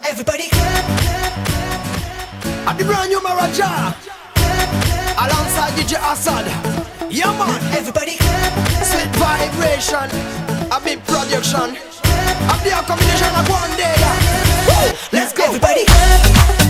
Everybody clap, clap, clap, clap. At the brand new Maraja, alongside DJ Assad. Yeah man, Everybody clap, clap. sweet vibration, a big production, a big combination of one day. Woo! Let's go. Everybody clap.